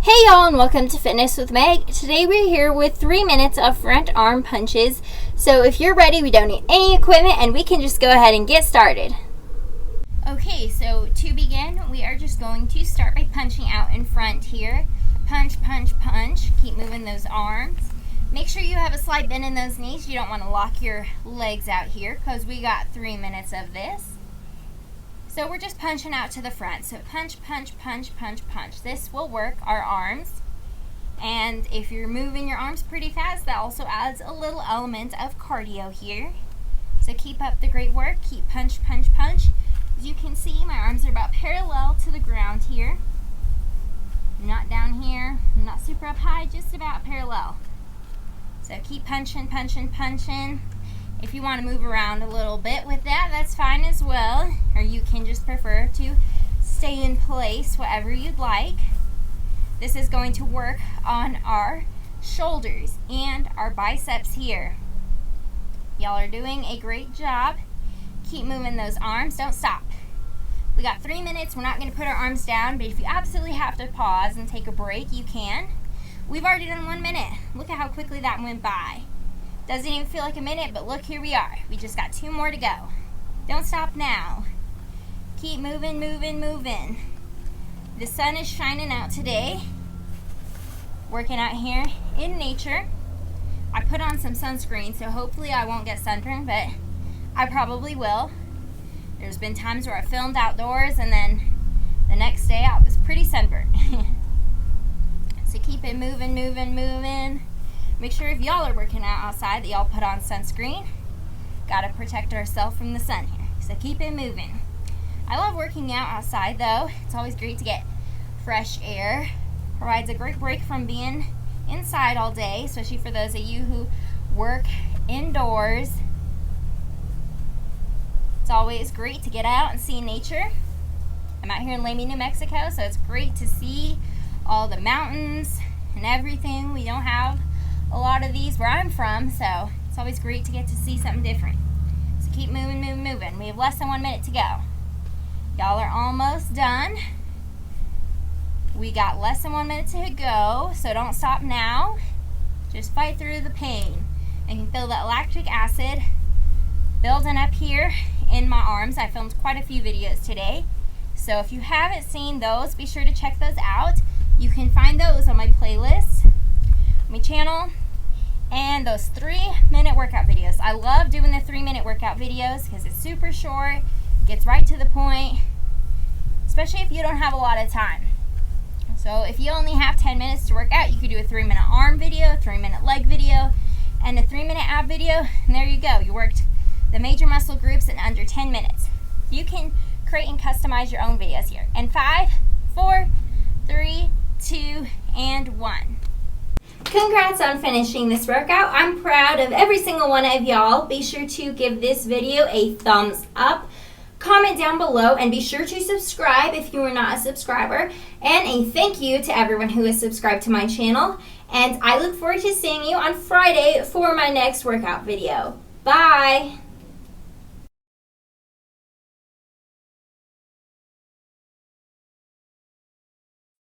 Hey y'all, and welcome to Fitness with Meg. Today we're here with 3 minutes of front arm punches. So if you're ready, we don't need any equipment and we can just go ahead and get started. Okay, so to begin, we are just going to start by punching out in front here. Punch, punch, punch. Keep moving those arms. Make sure you have a slight bend in those knees. You don't want to lock your legs out here because we got 3 minutes of this. So we're just punching out to the front. So punch, punch, punch, punch, punch. This will work our arms. And if you're moving your arms pretty fast, that also adds a little element of cardio here. So keep up the great work. Keep punch, punch, punch. As you can see, my arms are about parallel to the ground here. Not down here, not super up high, just about parallel. So keep punching, punching, punching. If you want to move around a little bit with that, that's fine as well. Or you can just prefer to stay in place, whatever you'd like. This is going to work on our shoulders and our biceps here. Y'all are doing a great job. Keep moving those arms. Don't stop. We got 3 minutes. We're not going to put our arms down, but if you absolutely have to pause and take a break, you can. We've already done 1 minute. Look at how quickly that went by. Doesn't even feel like a minute, but look, here we are. We just got 2 more to go. Don't stop now. Keep moving, moving, moving. The sun is shining out today. Working out here in nature. I put on some sunscreen, so hopefully I won't get sunburned, but I probably will. There's been times where I filmed outdoors, and then the next day I was pretty sunburned. So keep it moving, moving, moving. Make sure if y'all are working out outside that y'all put on sunscreen. Gotta protect ourselves from the sun here. So keep it moving. I love working out outside though. It's always great to get fresh air. Provides a great break from being inside all day, especially for those of you who work indoors. It's always great to get out and see nature. I'm out here in Lamy, New Mexico, so it's great to see all the mountains and everything. We don't have a lot of these where I'm from, so it's always great to get to see something different. So keep moving, moving, moving. We have less than 1 minute to go. Y'all are almost done. We got less than 1 minute to go, so don't stop now. Just fight through the pain. I can feel the lactic acid building up here in my arms. I filmed quite a few videos today, so if you haven't seen those, be sure to check those out. You can find those on my playlist, my channel, and those 3-minute workout videos. I love doing the 3-minute workout videos because it's super short, gets right to the point, especially if you don't have a lot of time. So if you only have 10 minutes to work out, you could do a 3-minute arm video, a 3-minute leg video, and a 3-minute ab video, and there you go. You worked the major muscle groups in under 10 minutes. You can create and customize your own videos here. And 5, 4, 3, 2, and 1. Congrats on finishing this workout. I'm proud of every single one of y'all. Be sure to give this video a thumbs up. Comment down below and be sure to subscribe if you are not a subscriber. And a thank you to everyone who is subscribed to my channel. And I look forward to seeing you on Friday for my next workout video. Bye!